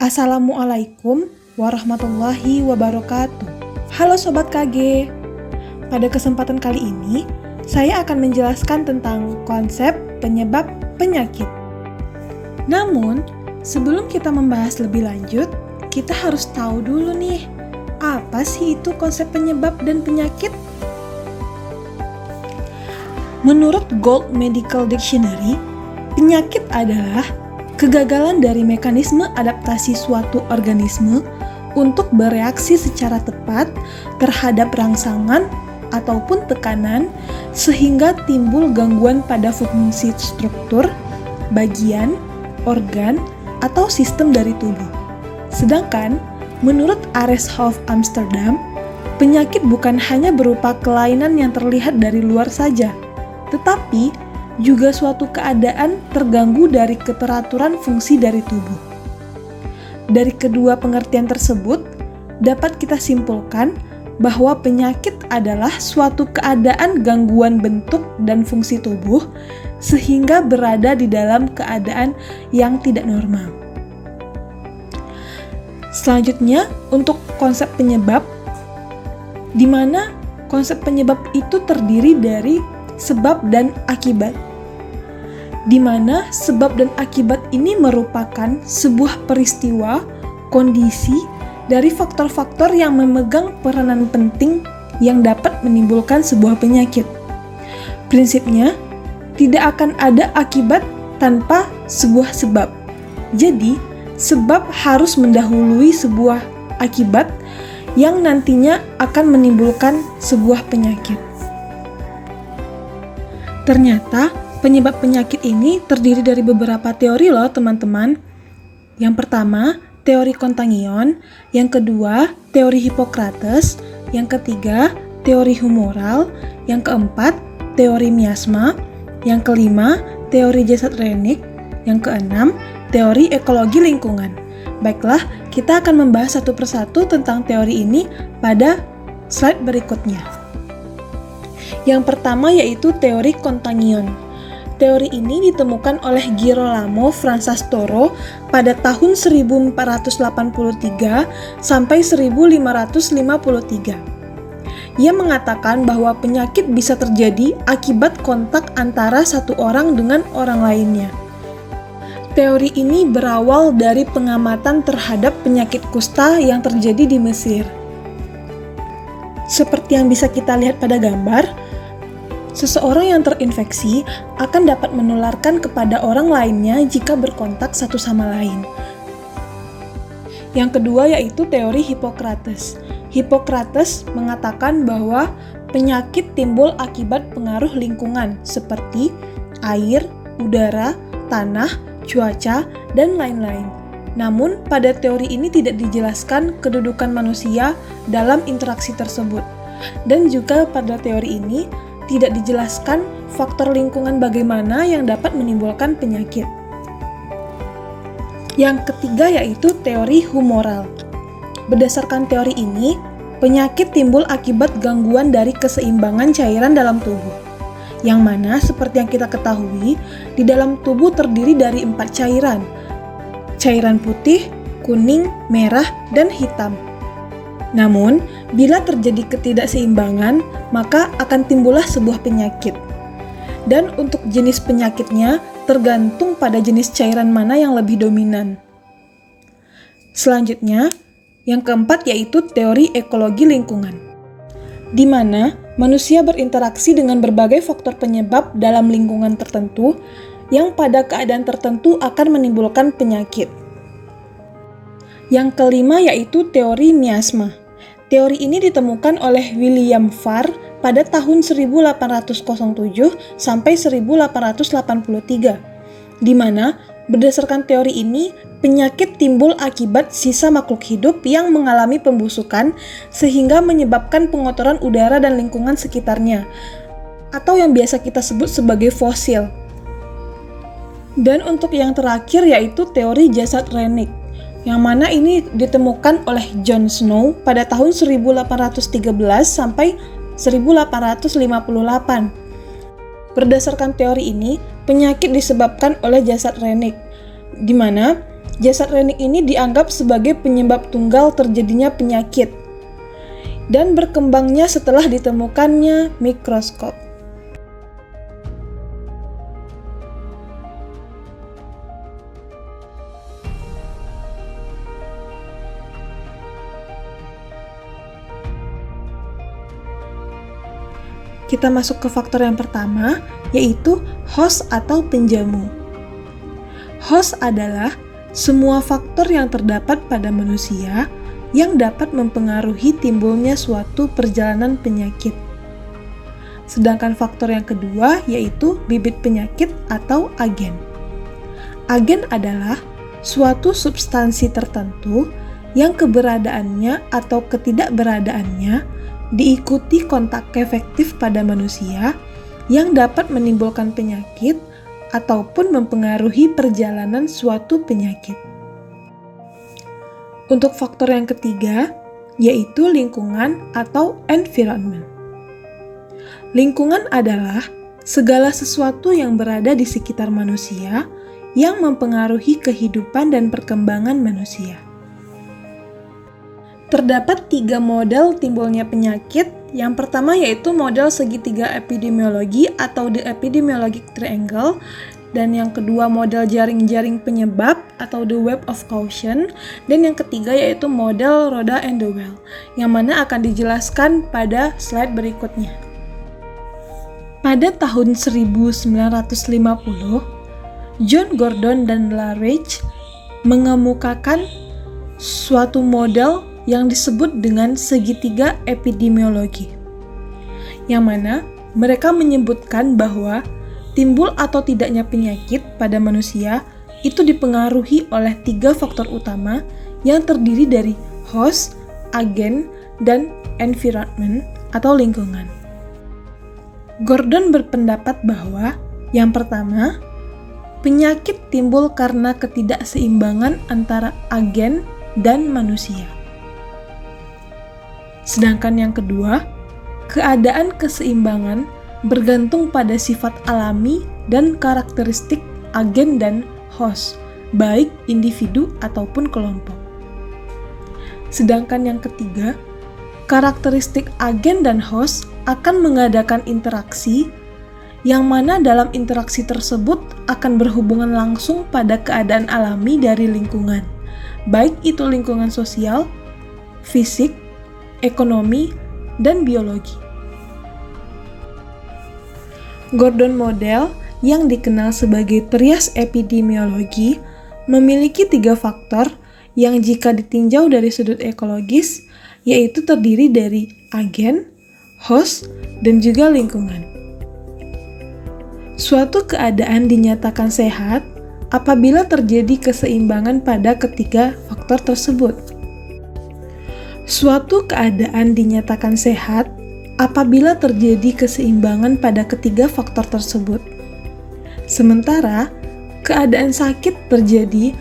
Assalamualaikum warahmatullahi wabarakatuh. Halo Sobat KG. Pada kesempatan kali ini, saya akan menjelaskan tentang konsep penyebab penyakit. Namun, sebelum kita membahas lebih lanjut, kita harus tahu dulu nih, apa sih itu konsep penyebab dan penyakit? Menurut Gold Medical Dictionary, penyakit adalah kegagalan dari mekanisme adaptasi suatu organisme untuk bereaksi secara tepat terhadap rangsangan ataupun tekanan sehingga timbul gangguan pada fungsi struktur, bagian, organ, atau sistem dari tubuh. Sedangkan, menurut Areshoff Amsterdam, penyakit bukan hanya berupa kelainan yang terlihat dari luar saja, tetapi juga suatu keadaan terganggu dari keteraturan fungsi dari tubuh. Dari kedua pengertian tersebut, dapat kita simpulkan bahwa penyakit adalah suatu keadaan gangguan bentuk dan fungsi tubuh sehingga berada di dalam keadaan yang tidak normal. Selanjutnya, untuk konsep penyebab, di mana konsep penyebab itu terdiri dari sebab dan akibat, di mana sebab dan akibat ini merupakan sebuah peristiwa, kondisi, dari faktor-faktor yang memegang peranan penting yang dapat menimbulkan sebuah penyakit. Prinsipnya, tidak akan ada akibat tanpa sebuah sebab. Jadi, sebab harus mendahului sebuah akibat yang nantinya akan menimbulkan sebuah penyakit. Ternyata, penyebab penyakit ini terdiri dari beberapa teori loh teman-teman. Yang pertama, teori Kontagion. Yang kedua, teori Hippocrates. Yang ketiga, teori humoral. Yang keempat, teori miasma. Yang kelima, teori Jasad-Rennick. Yang keenam, teori ekologi lingkungan. Baiklah, kita akan membahas satu persatu tentang teori ini pada slide berikutnya. Yang pertama yaitu teori Kontagion. Teori ini ditemukan oleh Girolamo Francescatoro pada tahun 1483 sampai 1553. Ia mengatakan bahwa penyakit bisa terjadi akibat kontak antara satu orang dengan orang lainnya. Teori ini berawal dari pengamatan terhadap penyakit kusta yang terjadi di Mesir. Seperti yang bisa kita lihat pada gambar, seseorang yang terinfeksi akan dapat menularkan kepada orang lainnya jika berkontak satu sama lain. Yang kedua yaitu teori Hippocrates. Hippocrates mengatakan bahwa penyakit timbul akibat pengaruh lingkungan seperti air, udara, tanah, cuaca, dan lain-lain. Namun, pada teori ini tidak dijelaskan kedudukan manusia dalam interaksi tersebut. Dan juga pada teori ini tidak dijelaskan faktor lingkungan bagaimana yang dapat menimbulkan penyakit. Yang ketiga yaitu teori humoral. Berdasarkan teori ini, penyakit timbul akibat gangguan dari keseimbangan cairan dalam tubuh. Yang mana seperti yang kita ketahui, di dalam tubuh terdiri dari 4 cairan. Cairan putih, kuning, merah, dan hitam. Namun, bila terjadi ketidakseimbangan, maka akan timbullah sebuah penyakit. Dan untuk jenis penyakitnya tergantung pada jenis cairan mana yang lebih dominan. Selanjutnya, yang keempat yaitu teori ekologi lingkungan, di mana manusia berinteraksi dengan berbagai faktor penyebab dalam lingkungan tertentu yang pada keadaan tertentu akan menimbulkan penyakit. Yang kelima yaitu teori miasma. Teori ini ditemukan oleh William Farr pada tahun 1807 sampai 1883, di mana berdasarkan teori ini penyakit timbul akibat sisa makhluk hidup yang mengalami pembusukan sehingga menyebabkan pengotoran udara dan lingkungan sekitarnya, atau yang biasa kita sebut sebagai fosil. Dan untuk yang terakhir yaitu teori Jasad-Rennick, yang mana ini ditemukan oleh John Snow pada tahun 1813 sampai 1858. Berdasarkan teori ini, penyakit disebabkan oleh Jasad-Rennick, di mana Jasad renik ini dianggap sebagai penyebab tunggal terjadinya penyakit dan berkembangnya setelah ditemukannya mikroskop. Kita masuk ke faktor yang pertama, yaitu host atau penjamu. Host adalah semua faktor yang terdapat pada manusia yang dapat mempengaruhi timbulnya suatu perjalanan penyakit. Sedangkan faktor yang kedua yaitu bibit penyakit atau agen. Agen adalah suatu substansi tertentu yang keberadaannya atau ketidakberadaannya diikuti kontak efektif pada manusia yang dapat menimbulkan penyakit ataupun mempengaruhi perjalanan suatu penyakit. Untuk faktor yang ketiga, yaitu lingkungan atau environment. Lingkungan adalah segala sesuatu yang berada di sekitar manusia yang mempengaruhi kehidupan dan perkembangan manusia. Terdapat 3 model timbulnya penyakit. Yang pertama yaitu model segitiga epidemiologi atau the epidemiologic triangle, dan yang kedua model jaring-jaring penyebab atau the web of caution, dan yang ketiga yaitu model roda and the well, yang mana akan dijelaskan pada slide berikutnya. Pada tahun 1950, John Gordon dan LaRouche mengemukakan suatu model yang disebut dengan segitiga epidemiologi, yang mana mereka menyebutkan bahwa timbul atau tidaknya penyakit pada manusia itu dipengaruhi oleh 3 faktor utama yang terdiri dari host, agen, dan environment atau lingkungan. Gordon berpendapat bahwa yang pertama, penyakit timbul karena ketidakseimbangan antara agen dan manusia. Sedangkan yang kedua, keadaan keseimbangan bergantung pada sifat alami dan karakteristik agen dan host, baik individu ataupun kelompok. Sedangkan yang ketiga, karakteristik agen dan host akan mengadakan interaksi, yang mana dalam interaksi tersebut akan berhubungan langsung pada keadaan alami dari lingkungan, baik itu lingkungan sosial, fisik, ekonomi, dan biologi. Gordon model yang dikenal sebagai trias epidemiologi memiliki 3 faktor yang jika ditinjau dari sudut ekologis yaitu terdiri dari agen, host, dan juga lingkungan. Suatu keadaan dinyatakan sehat apabila terjadi keseimbangan pada ketiga faktor tersebut. Suatu keadaan dinyatakan sehat apabila terjadi keseimbangan pada ketiga faktor tersebut. Sementara, keadaan sakit terjadi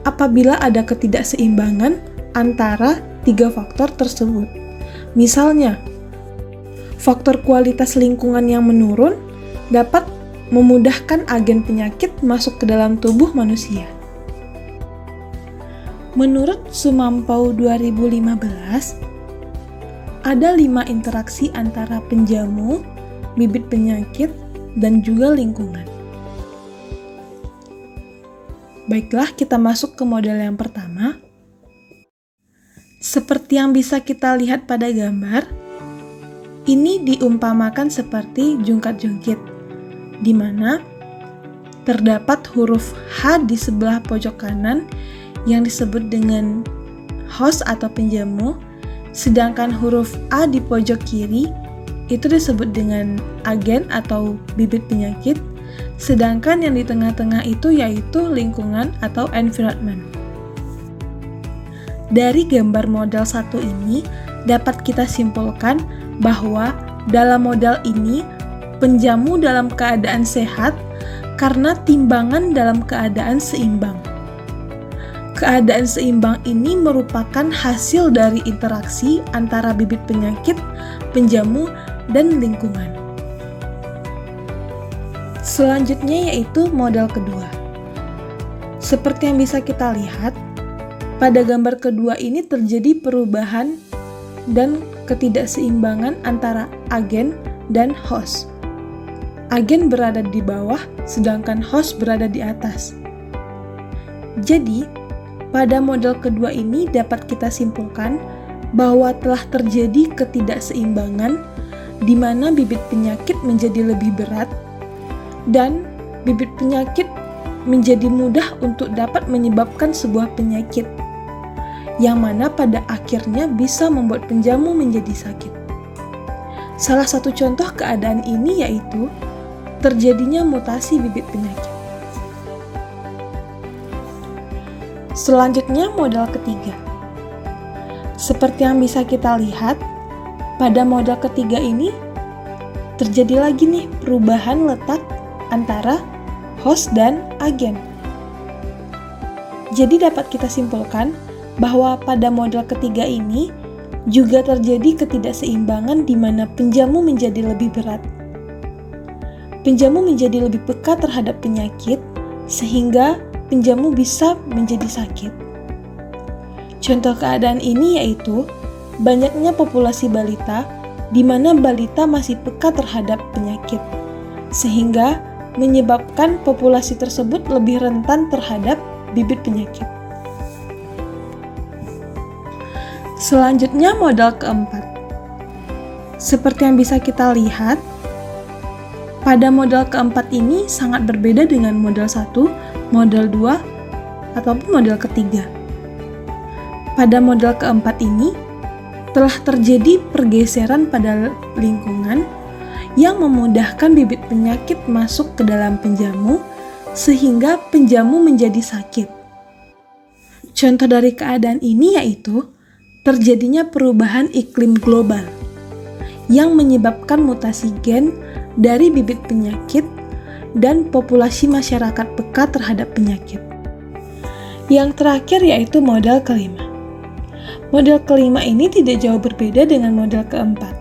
apabila ada ketidakseimbangan antara 3 faktor tersebut. Misalnya, faktor kualitas lingkungan yang menurun dapat memudahkan agen penyakit masuk ke dalam tubuh manusia. Menurut Sumampau 2015, ada 5 interaksi antara penjamu, bibit penyakit, dan juga lingkungan. Baiklah, kita masuk ke model yang pertama. Seperti yang bisa kita lihat pada gambar, ini diumpamakan seperti jungkat-jungkit, di mana terdapat huruf H di sebelah pojok kanan yang disebut dengan host atau penjamu, sedangkan huruf A di pojok kiri itu disebut dengan agen atau bibit penyakit, sedangkan yang di tengah-tengah itu yaitu lingkungan atau environment. Dari gambar model 1 ini dapat kita simpulkan bahwa dalam model ini penjamu dalam keadaan sehat karena timbangan dalam keadaan seimbang. Keadaan seimbang ini merupakan hasil dari interaksi antara bibit penyakit, penjamu, dan lingkungan. Selanjutnya yaitu model kedua. Seperti yang bisa kita lihat, pada gambar kedua ini terjadi perubahan dan ketidakseimbangan antara agen dan host. Agen berada di bawah, sedangkan host berada di atas. Jadi, pada model kedua ini dapat kita simpulkan bahwa telah terjadi ketidakseimbangan di mana bibit penyakit menjadi lebih berat dan bibit penyakit menjadi mudah untuk dapat menyebabkan sebuah penyakit, yang mana pada akhirnya bisa membuat penjamu menjadi sakit. Salah satu contoh keadaan ini yaitu terjadinya mutasi bibit penyakit. Selanjutnya model ketiga. Seperti yang bisa kita lihat, pada model ketiga ini terjadi lagi nih perubahan letak antara host dan agen. Jadi dapat kita simpulkan bahwa pada model ketiga ini juga terjadi ketidakseimbangan di mana penjamu menjadi lebih berat. Penjamu menjadi lebih peka terhadap penyakit sehingga penjamu bisa menjadi sakit. Contoh keadaan ini yaitu banyaknya populasi balita di mana balita masih peka terhadap penyakit, sehingga menyebabkan populasi tersebut lebih rentan terhadap bibit penyakit. Selanjutnya model keempat. Seperti yang bisa kita lihat, pada model keempat ini sangat berbeda dengan model 1, model 2, ataupun model ketiga. Pada model keempat ini, telah terjadi pergeseran pada lingkungan yang memudahkan bibit penyakit masuk ke dalam penjamu, sehingga penjamu menjadi sakit. Contoh dari keadaan ini yaitu terjadinya perubahan iklim global yang menyebabkan mutasi gen dari bibit penyakit dan populasi masyarakat peka terhadap penyakit. Yang terakhir yaitu model kelima. Model kelima ini tidak jauh berbeda dengan model keempat.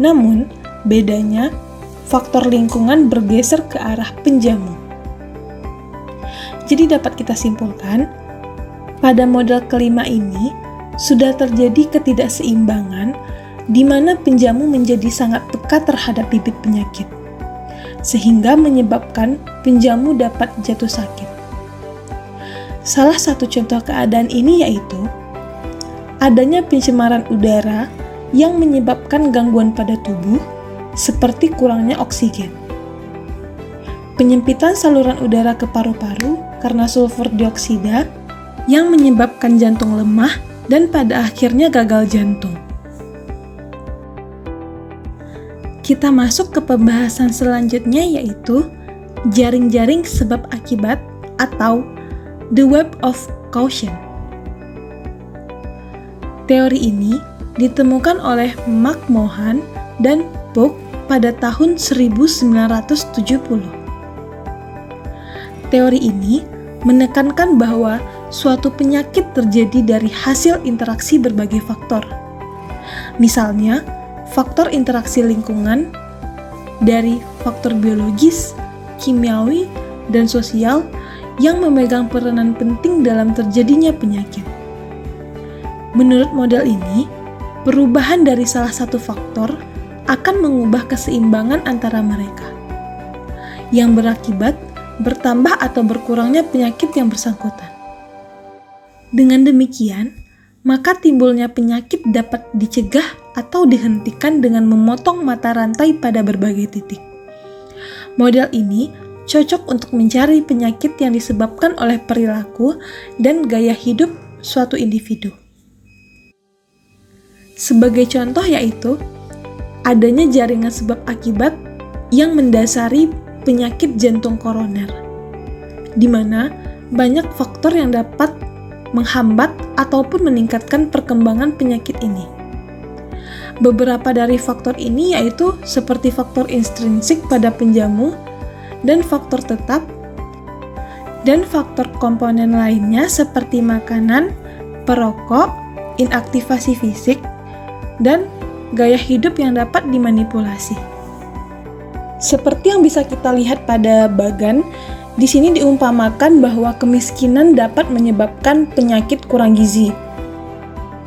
Namun, bedanya faktor lingkungan bergeser ke arah penjamu. Jadi dapat kita simpulkan, pada model kelima ini sudah terjadi ketidakseimbangan di mana penjamu menjadi sangat peka terhadap bibit penyakit, sehingga menyebabkan penjamu dapat jatuh sakit. Salah satu contoh keadaan ini yaitu adanya pencemaran udara yang menyebabkan gangguan pada tubuh, seperti kurangnya oksigen. Penyempitan saluran udara ke paru-paru karena sulfur dioksida yang menyebabkan jantung lemah dan pada akhirnya gagal jantung. Kita masuk ke pembahasan selanjutnya yaitu jaring-jaring sebab akibat atau the web of caution. Teori ini ditemukan oleh McMahon dan Book pada tahun 1970. Teori ini menekankan bahwa suatu penyakit terjadi dari hasil interaksi berbagai faktor. Misalnya, faktor interaksi lingkungan dari faktor biologis, kimiawi, dan sosial yang memegang peranan penting dalam terjadinya penyakit. Menurut model ini, perubahan dari salah satu faktor akan mengubah keseimbangan antara mereka, yang berakibat bertambah atau berkurangnya penyakit yang bersangkutan. Dengan demikian, maka timbulnya penyakit dapat dicegah atau dihentikan dengan memotong mata rantai pada berbagai titik. Model ini cocok untuk mencari penyakit yang disebabkan oleh perilaku dan gaya hidup suatu individu. Sebagai contoh yaitu adanya jaringan sebab akibat yang mendasari penyakit jantung koroner, di mana banyak faktor yang dapat menghambat ataupun meningkatkan perkembangan penyakit ini. Beberapa dari faktor ini yaitu seperti faktor intrinsik pada penjamu dan faktor tetap, dan faktor komponen lainnya seperti makanan, perokok, inaktivasi fisik, dan gaya hidup yang dapat dimanipulasi. Seperti yang bisa kita lihat pada bagan Di sini diumpamakan bahwa kemiskinan dapat menyebabkan penyakit kurang gizi.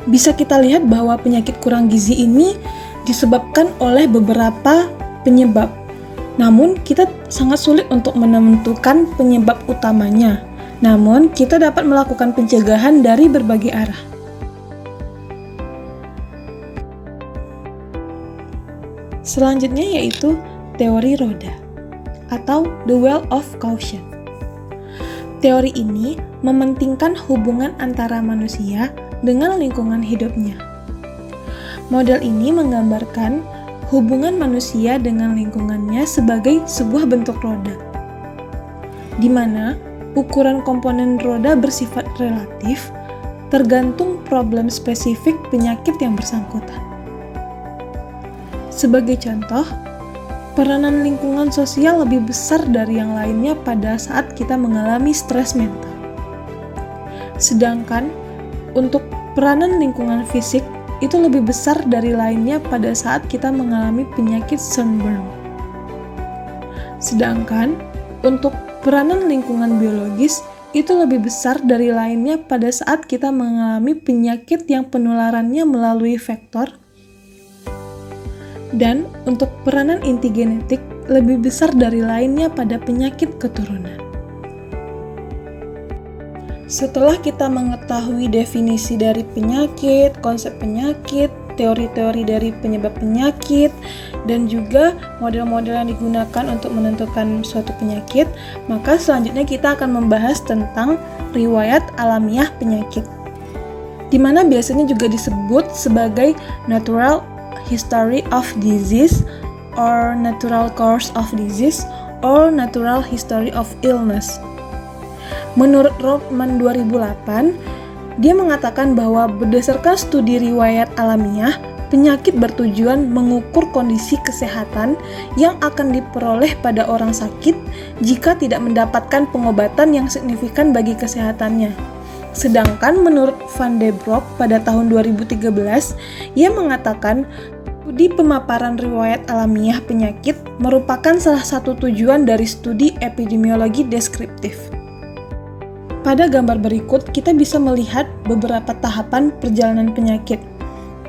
Bisa kita lihat bahwa penyakit kurang gizi ini disebabkan oleh beberapa penyebab. Namun, kita sangat sulit untuk menentukan penyebab utamanya. Namun, kita dapat melakukan pencegahan dari berbagai arah. Selanjutnya yaitu teori roda atau the wheel of caution. Teori ini mementingkan hubungan antara manusia dengan lingkungan hidupnya. Model ini menggambarkan hubungan manusia dengan lingkungannya sebagai sebuah bentuk roda, di mana ukuran komponen roda bersifat relatif tergantung problem spesifik penyakit yang bersangkutan. Sebagai contoh, peranan lingkungan sosial lebih besar dari yang lainnya pada saat kita mengalami stres mental. Sedangkan untuk peranan lingkungan fisik itu lebih besar dari lainnya pada saat kita mengalami penyakit sunburn. Sedangkan untuk peranan lingkungan biologis itu lebih besar dari lainnya pada saat kita mengalami penyakit yang penularannya melalui vektor. Dan untuk peranan inti genetik lebih besar dari lainnya pada penyakit keturunan. Setelah kita mengetahui definisi dari penyakit, konsep penyakit, teori-teori dari penyebab penyakit, dan juga model-model yang digunakan untuk menentukan suatu penyakit, maka selanjutnya kita akan membahas tentang riwayat alamiah penyakit, di mana biasanya juga disebut sebagai natural history of disease, or natural course of disease, or natural history of illness. Menurut Rothman 2008, dia mengatakan bahwa berdasarkan studi riwayat alamiah, penyakit bertujuan mengukur kondisi kesehatan yang akan diperoleh pada orang sakit jika tidak mendapatkan pengobatan yang signifikan bagi kesehatannya. Sedangkan menurut Van de Broek pada tahun 2013, ia mengatakan studi pemaparan riwayat alamiah penyakit merupakan salah satu tujuan dari studi epidemiologi deskriptif. Pada gambar berikut, kita bisa melihat beberapa tahapan perjalanan penyakit,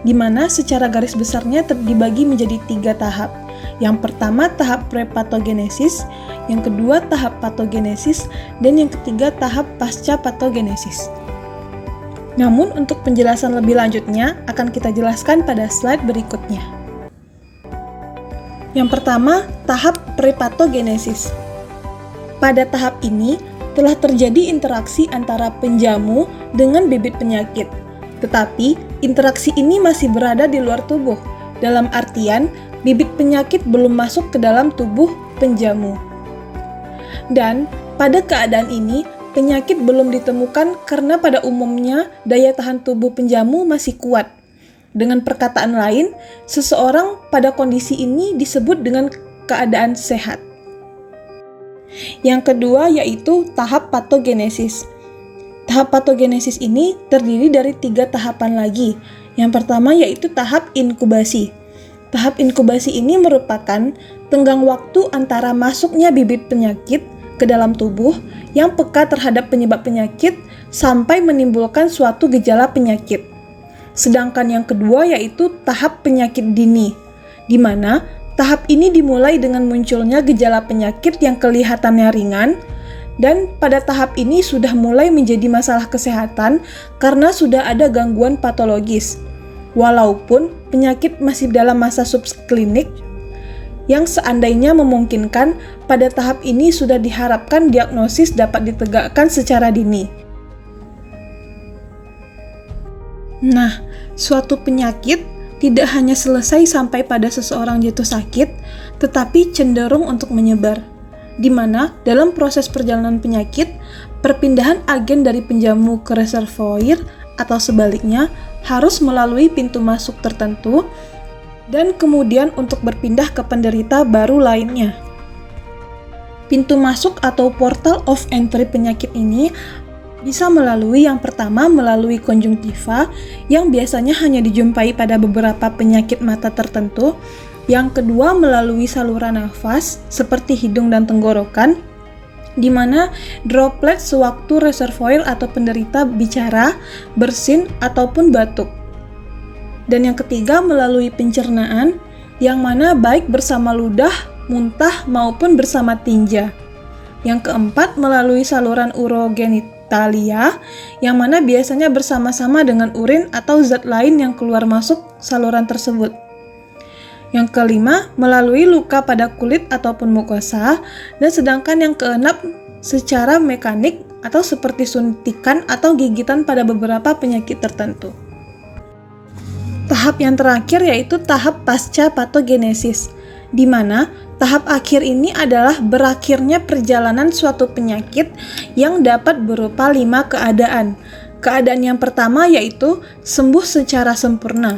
di mana secara garis besarnya dibagi menjadi 3 tahap. Yang pertama, tahap prepatogenesis, yang kedua, tahap patogenesis, dan yang ketiga, tahap pasca patogenesis. Namun, untuk penjelasan lebih lanjutnya, akan kita jelaskan pada slide berikutnya. Yang pertama, tahap prepatogenesis. Pada tahap ini, telah terjadi interaksi antara penjamu dengan bibit penyakit. Tetapi, interaksi ini masih berada di luar tubuh. Dalam artian, bibit penyakit belum masuk ke dalam tubuh penjamu. Dan, pada keadaan ini, penyakit belum ditemukan karena pada umumnya daya tahan tubuh penjamu masih kuat. Dengan perkataan lain, seseorang pada kondisi ini disebut dengan keadaan sehat. Yang kedua yaitu tahap patogenesis. Tahap patogenesis ini terdiri dari 3 tahapan lagi. Yang pertama yaitu tahap inkubasi. Tahap inkubasi ini merupakan tenggang waktu antara masuknya bibit penyakit ke dalam tubuh yang peka terhadap penyebab penyakit sampai menimbulkan suatu gejala penyakit. Sedangkan yang kedua yaitu tahap penyakit dini, di mana tahap ini dimulai dengan munculnya gejala penyakit yang kelihatannya ringan, dan pada tahap ini sudah mulai menjadi masalah kesehatan karena sudah ada gangguan patologis. Walaupun penyakit masih dalam masa subklinik, yang seandainya memungkinkan, pada tahap ini sudah diharapkan diagnosis dapat ditegakkan secara dini. Nah, suatu penyakit tidak hanya selesai sampai pada seseorang jatuh sakit, tetapi cenderung untuk menyebar, di mana dalam proses perjalanan penyakit, perpindahan agen dari penjamu ke reservoir atau sebaliknya harus melalui pintu masuk tertentu, dan kemudian untuk berpindah ke penderita baru lainnya. Pintu masuk atau portal of entry penyakit ini bisa melalui yang pertama melalui konjungtiva yang biasanya hanya dijumpai pada beberapa penyakit mata tertentu, yang kedua melalui saluran nafas seperti hidung dan tenggorokan, di mana droplet sewaktu reservoir atau penderita bicara, bersin, ataupun batuk. Dan yang ketiga melalui pencernaan, yang mana baik bersama ludah, muntah, maupun bersama tinja. Yang keempat melalui saluran urogenitalia, yang mana biasanya bersama-sama dengan urin atau zat lain yang keluar masuk saluran tersebut. Yang kelima, melalui luka pada kulit ataupun mukosa, dan sedangkan yang keenam secara mekanik atau seperti suntikan atau gigitan pada beberapa penyakit tertentu. Tahap yang terakhir yaitu tahap pasca patogenesis, di mana tahap akhir ini adalah berakhirnya perjalanan suatu penyakit yang dapat berupa 5 keadaan. Keadaan yang pertama yaitu sembuh secara sempurna,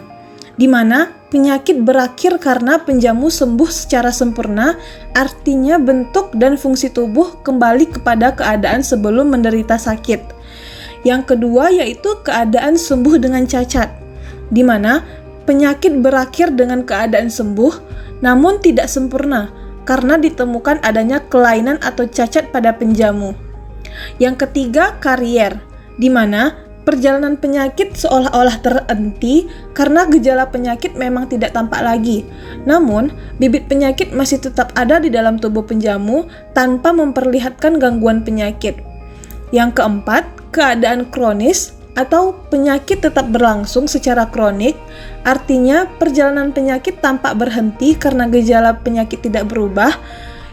di mana penyakit berakhir karena penjamu sembuh secara sempurna, artinya bentuk dan fungsi tubuh kembali kepada keadaan sebelum menderita sakit. Yang kedua yaitu keadaan sembuh dengan cacat, di mana penyakit berakhir dengan keadaan sembuh, namun tidak sempurna karena ditemukan adanya kelainan atau cacat pada penjamu. Yang ketiga, karier, di mana perjalanan penyakit seolah-olah terhenti karena gejala penyakit memang tidak tampak lagi. Namun, bibit penyakit masih tetap ada di dalam tubuh penjamu tanpa memperlihatkan gangguan penyakit. Yang keempat, keadaan kronis atau penyakit tetap berlangsung secara kronik, artinya perjalanan penyakit tampak berhenti karena gejala penyakit tidak berubah,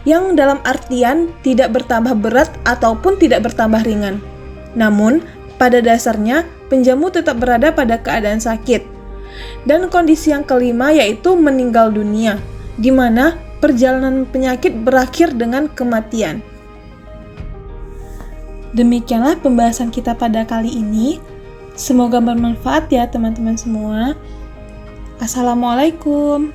yang dalam artian tidak bertambah berat ataupun tidak bertambah ringan. Namun, pada dasarnya, penjamu tetap berada pada keadaan sakit. Dan kondisi yang kelima yaitu meninggal dunia, di mana perjalanan penyakit berakhir dengan kematian. Demikianlah pembahasan kita pada kali ini. Semoga bermanfaat ya teman-teman semua. Assalamualaikum.